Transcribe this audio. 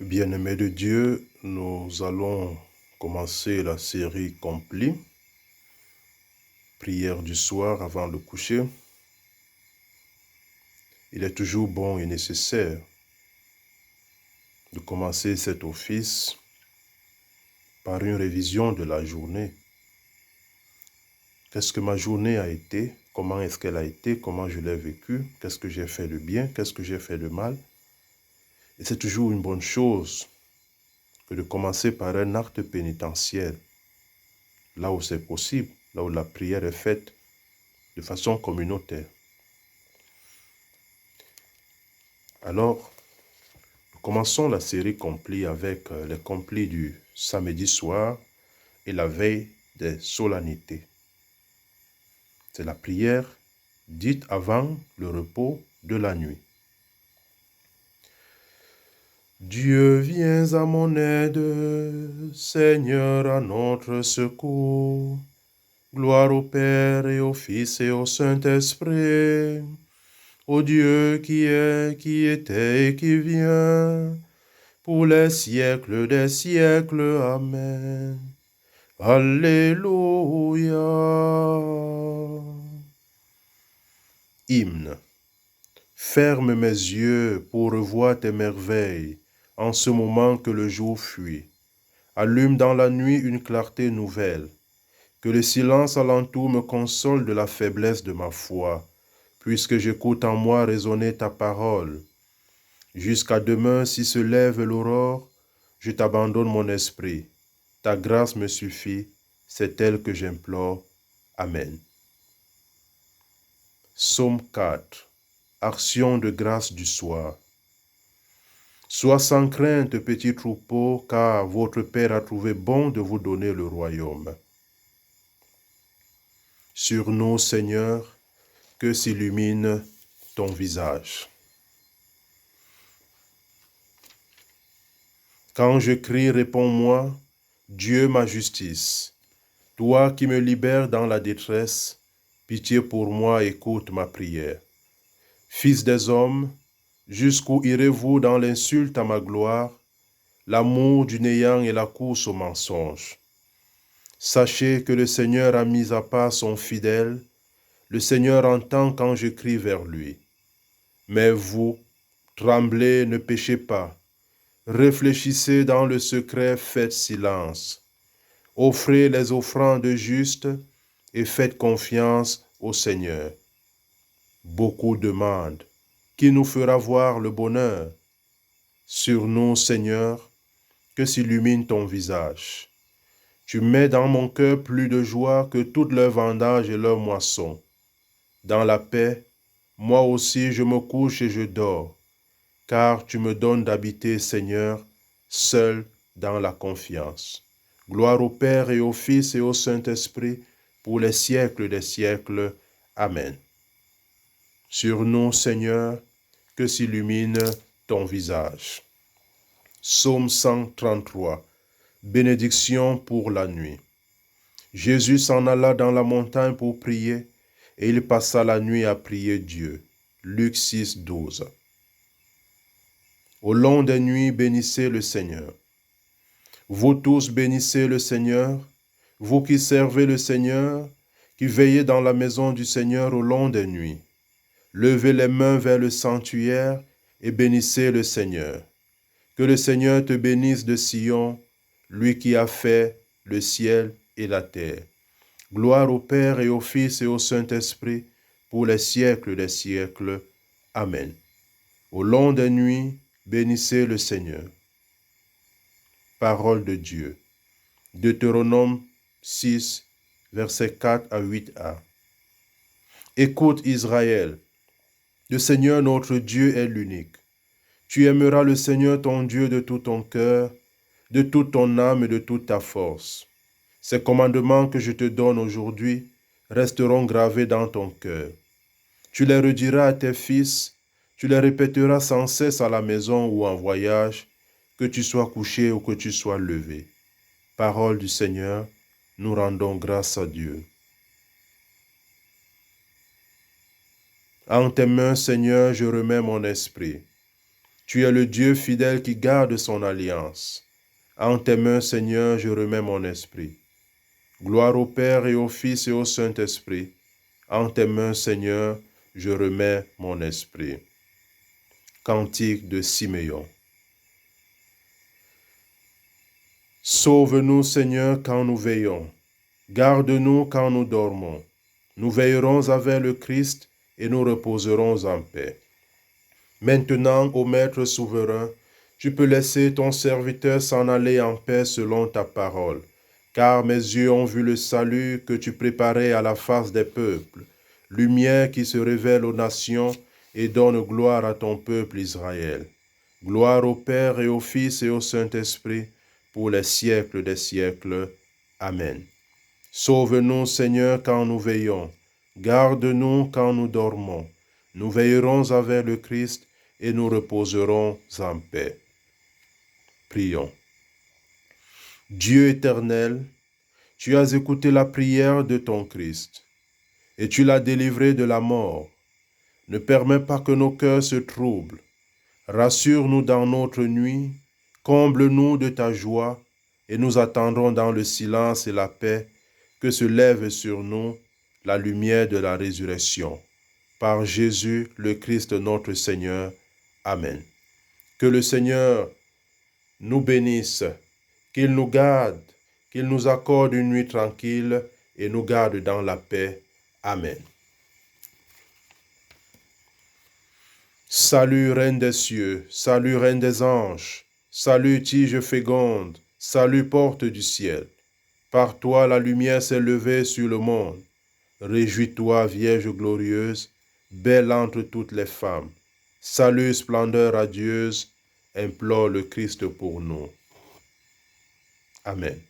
Bien-aimés de Dieu, nous allons commencer la série Complis, prière du soir avant le coucher. Il est toujours bon et nécessaire de commencer cet office par une révision de la journée. Qu'est-ce que ma journée a été? Comment est-ce qu'elle a été? Comment je l'ai vécue? Qu'est-ce que j'ai fait de bien? Qu'est-ce que j'ai fait de mal? Et c'est toujours une bonne chose que de commencer par un acte pénitentiel, là où c'est possible, là où la prière est faite de façon communautaire. Alors, nous commençons la série Complis avec les complis du samedi soir et la veille des solennités. C'est la prière dite avant le repos de la nuit. Dieu, viens à mon aide, Seigneur, à notre secours. Gloire au Père et au Fils et au Saint-Esprit, au Dieu qui est, qui était et qui vient, pour les siècles des siècles. Amen. Alléluia. Hymne. Ferme mes yeux pour revoir tes merveilles, en ce moment que le jour fuit. Allume dans la nuit une clarté nouvelle. Que le silence alentour me console de la faiblesse de ma foi, puisque j'écoute en moi résonner ta parole. Jusqu'à demain, si se lève l'aurore, je t'abandonne mon esprit. Ta grâce me suffit, c'est elle que j'implore. Amen. Psaume 4. Action de grâce du soir. Sois sans crainte, petit troupeau, car votre Père a trouvé bon de vous donner le royaume. Sur nous, Seigneur, que s'illumine ton visage. Quand je crie, réponds-moi, Dieu ma justice. Toi qui me libères dans la détresse, pitié pour moi, écoute ma prière. Fils des hommes, jusqu'où irez-vous dans l'insulte à ma gloire, l'amour du néant et la course au mensonge? Sachez que le Seigneur a mis à part son fidèle, le Seigneur entend quand je crie vers lui. Mais vous, tremblez, ne péchez pas. Réfléchissez dans le secret, faites silence. Offrez les offrandes justes et faites confiance au Seigneur. Beaucoup demandent, qui nous fera voir le bonheur? Sur nous, Seigneur, que s'illumine ton visage. Tu mets dans mon cœur plus de joie que toutes leurs vendages et leurs moissons. Dans la paix, moi aussi je me couche et je dors, car tu me donnes d'habiter, Seigneur, seul dans la confiance. Gloire au Père et au Fils et au Saint-Esprit, pour les siècles des siècles. Amen. Sur nous, Seigneur, que s'illumine ton visage. Psaume 133. Bénédiction pour la nuit. Jésus s'en alla dans la montagne pour prier, et il passa la nuit à prier Dieu. Luc 6, 12. Au long des nuits, bénissez le Seigneur. Vous tous bénissez le Seigneur, vous qui servez le Seigneur, qui veillez dans la maison du Seigneur au long des nuits. Levez les mains vers le sanctuaire et bénissez le Seigneur. Que le Seigneur te bénisse de Sion, lui qui a fait le ciel et la terre. Gloire au Père et au Fils et au Saint-Esprit, pour les siècles des siècles. Amen. Au long des nuits, bénissez le Seigneur. Parole de Dieu. Deutéronome 6, versets 4 à 8a. Écoute Israël, le Seigneur notre Dieu est l'unique. Tu aimeras le Seigneur ton Dieu de tout ton cœur, de toute ton âme et de toute ta force. Ces commandements que je te donne aujourd'hui resteront gravés dans ton cœur. Tu les rediras à tes fils, tu les répéteras sans cesse à la maison ou en voyage, que tu sois couché ou que tu sois levé. Parole du Seigneur, nous rendons grâce à Dieu. En tes mains, Seigneur, je remets mon esprit. Tu es le Dieu fidèle qui garde son alliance. En tes mains, Seigneur, je remets mon esprit. Gloire au Père et au Fils et au Saint-Esprit. En tes mains, Seigneur, je remets mon esprit. Cantique de Siméon. Sauve-nous, Seigneur, quand nous veillons. Garde-nous quand nous dormons. Nous veillerons avec le Christ et nous reposerons en paix. Maintenant, ô Maître souverain, tu peux laisser ton serviteur s'en aller en paix selon ta parole, car mes yeux ont vu le salut que tu préparais à la face des peuples, lumière qui se révèle aux nations et donne gloire à ton peuple Israël. Gloire au Père et au Fils et au Saint-Esprit, pour les siècles des siècles. Amen. Sauve-nous, Seigneur, quand nous veillons. Garde-nous quand nous dormons. Nous veillerons avec le Christ et nous reposerons en paix. Prions. Dieu éternel, tu as écouté la prière de ton Christ et tu l'as délivré de la mort. Ne permets pas que nos cœurs se troublent. Rassure-nous dans notre nuit, comble-nous de ta joie et nous attendrons dans le silence et la paix que se lève sur nous la lumière de la résurrection. Par Jésus, le Christ notre Seigneur. Amen. Que le Seigneur nous bénisse, qu'il nous garde, qu'il nous accorde une nuit tranquille et nous garde dans la paix. Amen. Salut, Reine des cieux, salut, Reine des anges, salut, tige féconde, salut, porte du ciel. Par toi, la lumière s'est levée sur le monde. Réjouis-toi, Vierge glorieuse, belle entre toutes les femmes. Salut, splendeur radieuse, implore le Christ pour nous. Amen.